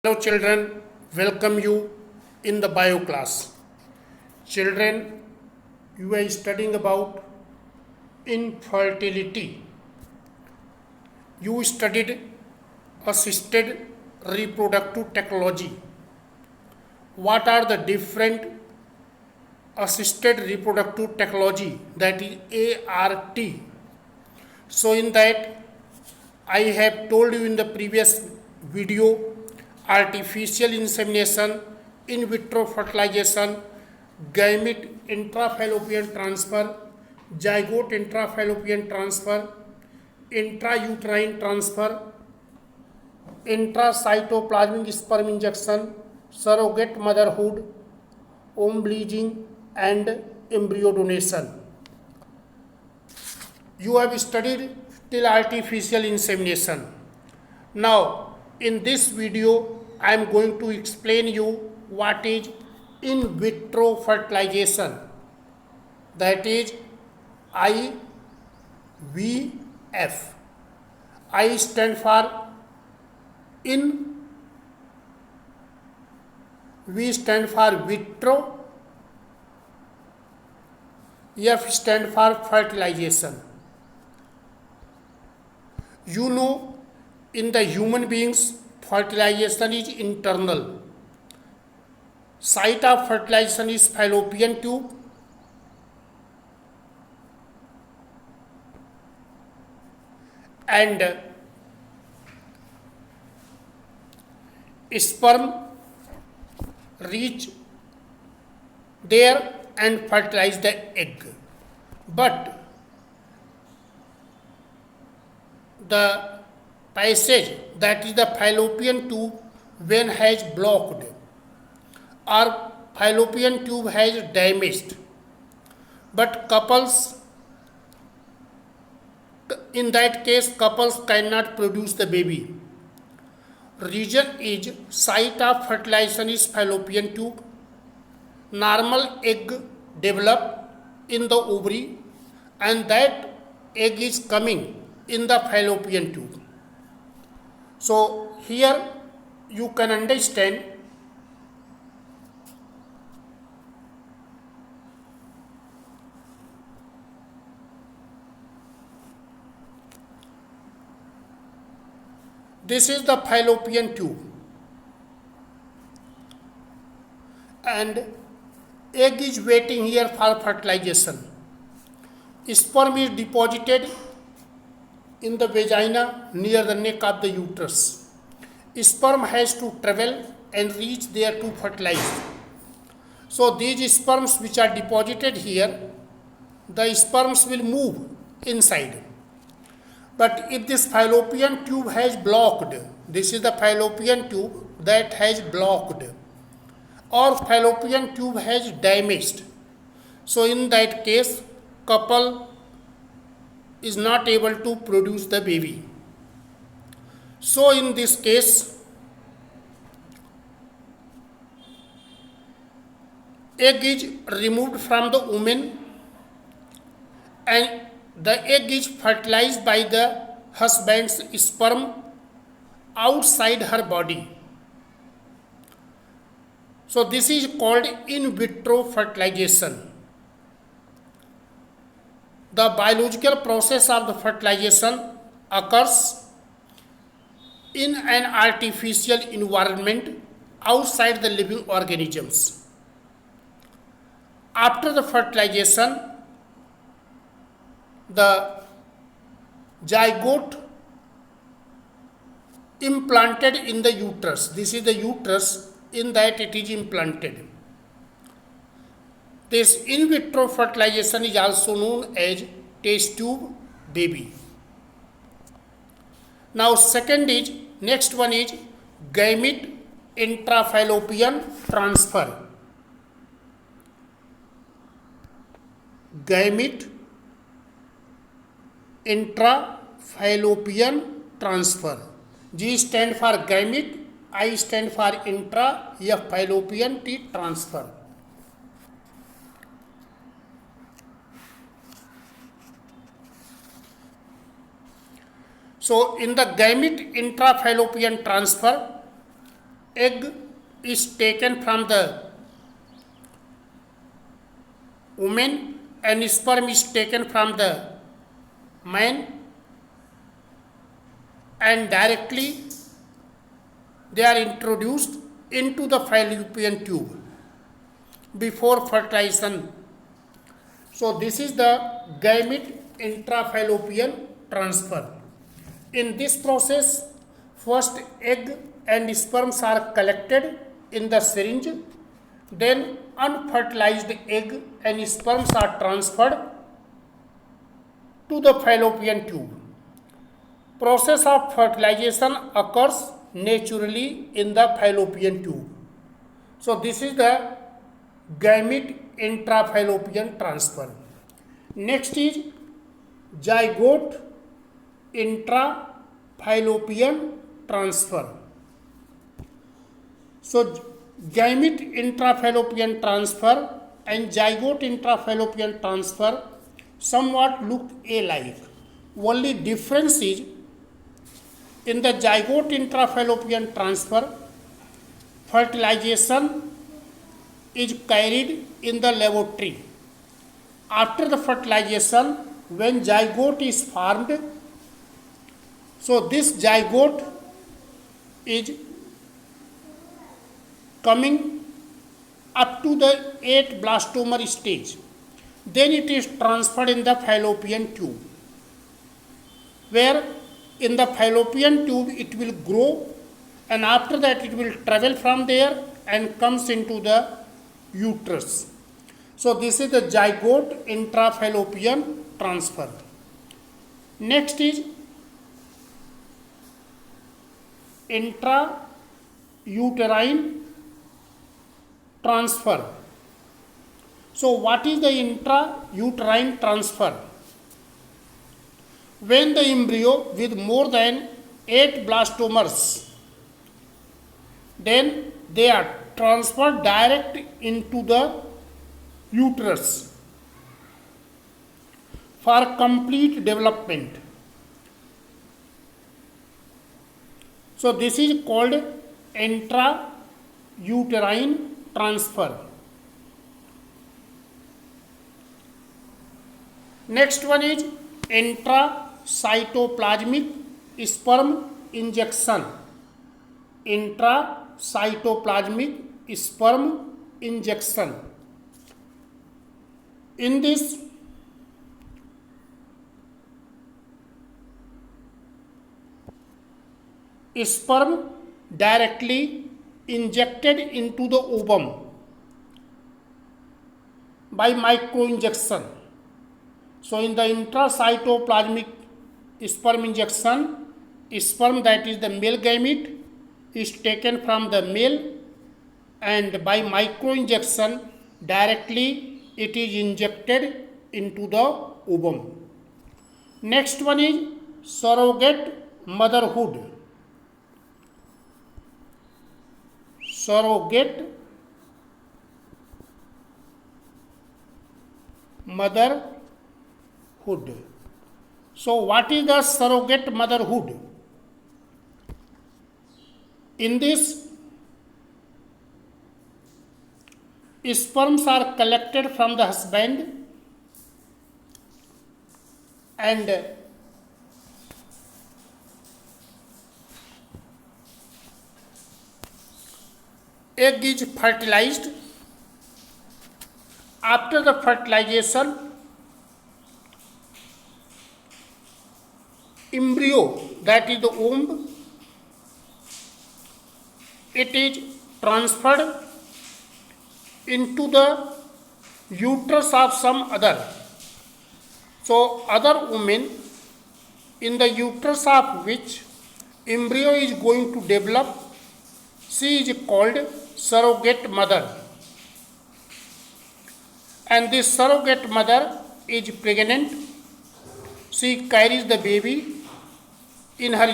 Hello children, welcome you in the bio class. Children, you are studying about infertility. You studied assisted reproductive technology. What are the different assisted reproductive technology, that is ART? So in that I have told you in the previous video, artificial insemination, in vitro fertilization, gamete intrafallopian transfer, zygote intrafallopian transfer, intrauterine transfer, intracytoplasmic sperm injection, surrogate motherhood, womb bleaching, and embryo donation. You have studied till artificial insemination. Now, in this video, I am going to explain you what is in vitro fertilization. That is IVF. I stand for in, V stand for vitro, F stand for fertilization. You know, in the human beings, fertilization is internal. Site of fertilization is fallopian tube. And sperm reach there and fertilize the egg. But the passage, that is the fallopian tube, when has blocked or fallopian tube has damaged, but couples, in that case couples cannot produce the baby. Reason is site of fertilization is fallopian tube. Normal egg develop in the ovary and that egg is coming in the fallopian tube. So here you can understand this is the fallopian tube and egg is waiting here for fertilization. Sperm is deposited in the vagina near the neck of the uterus. Sperm has to travel and reach there to fertilize. So these sperms which are deposited here, the sperms will move inside. But if this fallopian tube has blocked, this is the fallopian tube that has blocked, or fallopian tube has damaged, so in that case couple is not able to produce the baby. So in this case, egg is removed from the woman and the egg is fertilized by the husband's sperm outside her body. So this is called in vitro fertilization. The biological process of the fertilization occurs in an artificial environment outside the living organisms. After the fertilization, the zygote implanted in the uterus. This is the uterus, in that it is implanted. This in vitro fertilization is also known as test tube baby. Now next one is gamete intrafallopian transfer. Gamete intrafallopian transfer. G stand for gamete, I stand for intra, F fallopian, T transfer. So in the gamete intrafallopian transfer, egg is taken from the woman and sperm is taken from the man, and directly they are introduced into the fallopian tube before fertilization. So this is the gamete intrafallopian transfer. In this process, first egg and sperms are collected in the syringe, then unfertilized egg and sperms are transferred to the fallopian tube. Process of fertilization occurs naturally in the fallopian tube. So this is the gamete intrafallopian transfer. Next is zygote intrafallopian transfer. So gamete intrafallopian transfer and zygote intrafallopian transfer somewhat look alike. Only difference is in the zygote intrafallopian transfer, fertilization is carried in the laboratory. After the fertilization, when zygote is formed, so this zygote is coming up to the 8 blastomer stage. Then it is transferred in the fallopian tube, where in the fallopian tube it will grow, and after that it will travel from there and comes into the uterus. So this is the zygote intrafallopian transfer. Next is intrauterine transfer. So what is the intrauterine transfer? When the embryo with more than 8 blastomers, then they are transferred direct into the uterus for complete development. So this is called intrauterine transfer. Next one is intracytoplasmic sperm injection. Intracytoplasmic sperm injection. In this, sperm directly injected into the ovum by microinjection. So in the intracytoplasmic sperm injection, sperm, that is the male gamete, is taken from the male, and by microinjection directly it is injected into the ovum. Next one is surrogate motherhood. Surrogate motherhood. So what is the surrogate motherhood? In this, sperms are collected from the husband and egg is fertilized. After the fertilization, embryo, that is the womb, it is transferred into the uterus of some other. So other woman, in the uterus of which embryo is going to develop, she is called surrogate mother. And this surrogate mother is pregnant. She carries the baby in her